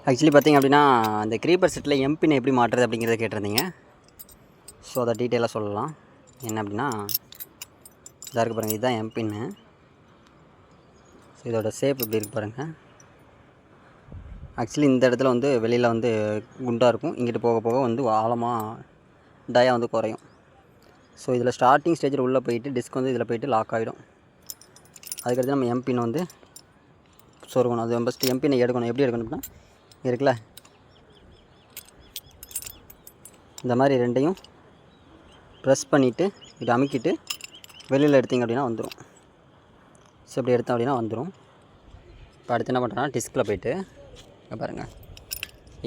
Actually பார்த்திங்க அப்படின்னா அந்த க்ரீப்பர் செட்டில் எம்பின் எப்படி மாட்டுறது அப்படிங்கிறத கேட்டிருந்தீங்க. ஸோ அதை டீட்டெயிலாக சொல்லலாம். என்ன அப்படின்னா இதாக இருக்குது பாருங்கள், இதுதான் எம்பின்னு. ஸோ இதோட ஷேப் இப்படி இருக்குது பாருங்கள். ஆக்சுவலி இந்த இடத்துல வந்து வெளியில் வந்து குண்டாக இருக்கும், இங்கிட்டு போக போக வந்து ஆழமாக டயா வந்து குறையும். ஸோ இதில் ஸ்டார்டிங் ஸ்டேஜில் உள்ளே போயிட்டு டிஸ்க் வந்து இதில் போயிட்டு லாக் ஆகிடும். அதுக்கடுத்து நம்ம எம்பின் வந்து சொருகணும். அது ஃபஸ்ட்டு எம்பினை எடுக்கணும். எப்படி எடுக்கணும்னா இருக்குல்ல, இந்த மாதிரி ரெண்டையும் ப்ரெஸ் பண்ணிவிட்டு இது அமுக்கிட்டு வெளியில் எடுத்திங்க அப்படின்னா வந்துடும். ஸோ இப்படி எடுத்தோம் அப்படின்னா வந்துடும். இப்போ அடுத்து என்ன பண்ணுறோன்னா டிஸ்கில் போய்ட்டு இங்கே பாருங்கள்,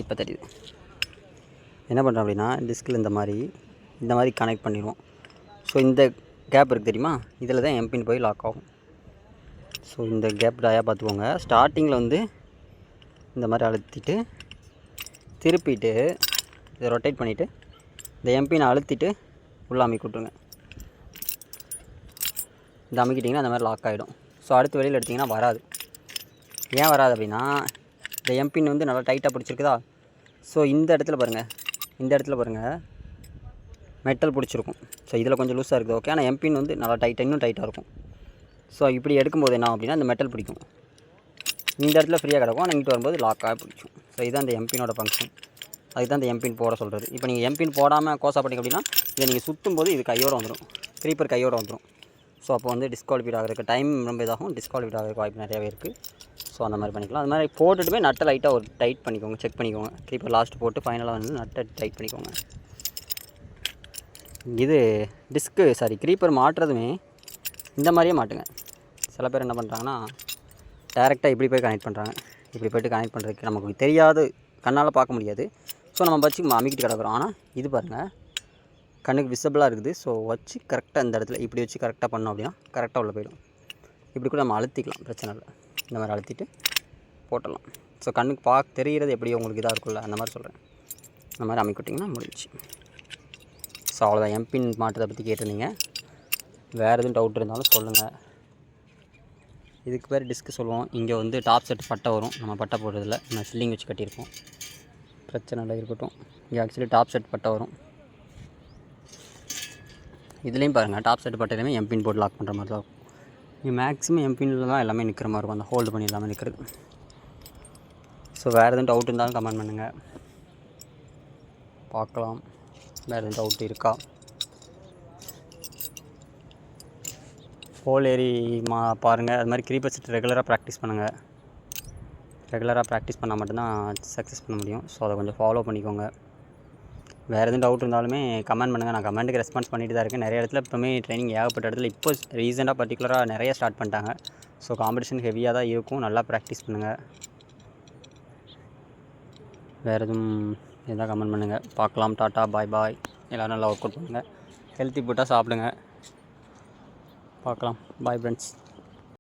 இப்போ தெரியுது. என்ன பண்ணுறோம் அப்படின்னா டிஸ்கில் இந்த மாதிரி கனெக்ட் பண்ணிடுவோம். ஸோ இந்த கேப் இருக்குது தெரியுமா, இதில் தான் எம்பின் போய் லாக் ஆகும். ஸோ இந்த கேப் டயா பார்த்துக்கோங்க. ஸ்டார்டிங்கில் வந்து இந்த மாதிரி அழுத்திட்டு திருப்பிட்டு இதை ரொட்டேட் பண்ணிவிட்டு இந்த எம்பினை அழுத்திட்டு உள்ளே அமுக்கி விட்ருங்க. இந்த அமுக்கிட்டிங்கன்னா அந்த மாதிரி லாக் ஆகிடும். ஸோ அடுத்து வெளியில் எடுத்திங்கன்னா வராது. ஏன் வராது அப்படின்னா இந்த எம்பின் வந்து நல்லா டைட்டாக பிடிச்சிருக்குதா. ஸோ இந்த இடத்துல பாருங்கள் மெட்டல் பிடிச்சிருக்கும். ஸோ இதில் கொஞ்சம் லூஸாக இருக்குது, ஓகே. ஆனால் எம்பின் வந்து நல்லா இன்னும் டைட்டாக இருக்கும். ஸோ இப்படி எடுக்கும்போது என்ன அப்படின்னா இந்த மெட்டல் பிடிக்கும். இந்த இடத்துல ஃப்ரீயாக கிடக்கும், ஆனால் இங்கிட்டு வரும்போது லாக்காக பிடிக்கும். ஸோ இதுதான் இந்த எம்பினோட ஃபங்க்ஷன். அதுக்கு தான் இந்த எம்பின் போட சொல்கிறது. இப்போ நீங்கள் எம்பின் போடாமல் கோசா பண்ணிங்க அப்படின்னா இதை நீங்கள் சுற்றும் போது இது கையோடு வந்துடும், க்ரீப்பர் கையோடு வந்துடும். ஸோ அப்போ வந்து டிஸ்குவாலிஃபைட் ஆகிறதுக்கு டைம் ரொம்ப இதாகும், டிஸ்குவாலிஃபைட் ஆகிறதுக்கு வாய்ப்பு நிறையாவே இருக்குது. ஸோ அந்த மாதிரி பண்ணிக்கலாம். அது மாதிரி போட்டுட்டுமே நட்டை லைட்டாக ஒரு டைட் பண்ணிக்கோங்க, செக் பண்ணிக்கோங்க. க்ரீப்பர் லாஸ்ட்டு போட்டு ஃபைனலாக வந்து நட்டை டைட் பண்ணிக்கோங்க. இது க்ரீப்பர் மாட்டுறதுமே இந்த மாதிரியே மாட்டுங்க. சில பேர் என்ன பண்ணுறாங்கன்னா டேரெக்டாக இப்படி போய் கனெக்ட் பண்ணுறாங்க. இப்படி போய்ட்டு கனெக்ட் பண்ணுறதுக்கு நமக்கு தெரியாது, கண்ணால் பார்க்க முடியாது. ஸோ நம்ம வச்சு அமுக்கிட்டு கிடக்குறோம். ஆனால் இது பாருங்கள் கண்ணுக்கு விசிபிளாக இருக்குது. ஸோ வச்சு கரெக்டாக இந்த இடத்துல இப்படி வச்சு கரெக்டாக பண்ணோம் அப்படின்னா கரெக்டாக உள்ளே போயிடும். இப்படி கூட நம்ம அழுத்திக்கலாம், பிரச்சனை இல்லை. இந்த மாதிரி அழுத்திட்டு போட்டலாம். ஸோ கண்ணுக்கு தெரிகிறது எப்படி உங்களுக்கு இதாக இருக்குல்ல, அந்த மாதிரி சொல்கிறேன். அந்த மாதிரி அமைக்க விட்டிங்கன்னா முடிஞ்சிச்சு. ஸோ அவ்வளோதான், எம்பின் மாட்டுறதை பற்றி கேட்டிருந்தீங்க. வேறு எதுவும் டவுட் இருந்தாலும் சொல்லுங்கள். இதுக்கு பேர் டிஸ்க்கு சொல்லுவோம். இங்கே வந்து டாப் செட் பட்டை வரும், நம்ம பட்டை போடுறதில்ல, நம்ம சில்லிங் வச்சு கட்டியிருக்கோம், பிரச்சனை இல்லை, இருக்கட்டும். இங்கே ஆக்சுவலி டாப் செட் பட்டை வரும். இதுலேயும் பாருங்கள் டாப் செட் பட்டையிலுமே எம்பின் போட்டு லாக் பண்ணுற மாதிரி தான் இருக்கும். இங்கே மேக்ஸிமம் எம்பினில் தான் எல்லாமே நிற்கிற மாதிரி இருக்கும், அந்த ஹோல்டு பண்ணி எல்லாமே நிற்கிறது. ஸோ வேறு எதுவும் டவுட் இருந்தாலும் கமெண்ட் பண்ணுங்கள், பார்க்கலாம். வேறு எதுவும் டவுட் இருக்கா? ஹோல் ஏரி பாருங்கள். அது மாதிரி க்ரீப்பர் செட் ரெகுலராக ப்ராக்டிஸ் பண்ணுங்கள். ரெகுலராக ப்ராக்டிஸ் பண்ணால் மட்டும்தான் சக்ஸஸ் பண்ண முடியும். ஸோ அதை கொஞ்சம் ஃபாலோ பண்ணிக்கோங்க. வேறு எதுவும் டவுட் இருந்தாலுமே கமெண்ட் பண்ணுங்கள். நான் கமெண்ட்டுக்கு ரெஸ்பான்ஸ் பண்ணிட்டு தான் இருக்கேன். நிறைய இடத்துல இப்போவுமே ட்ரைனிங் ஏகப்பட்ட இடத்துல இப்போ ரீசெண்டாக பர்டிகுலராக நிறைய ஸ்டார்ட் பண்ணிட்டாங்க. ஸோ காம்படிஷன் ஹெவியாக தான் இருக்கும், நல்லா ப்ராக்டிஸ் பண்ணுங்கள். வேறு எதுவும் எதாவது கமெண்ட் பண்ணுங்கள், பார்க்கலாம். டாட்டா, பாய் பாய். எல்லோரும் நல்லா ஒர்க் அவுட் பண்ணுங்கள், ஹெல்த்தி ஃபுட்டாக சாப்பிடுங்க. பார்க்கலாம். Bye friends.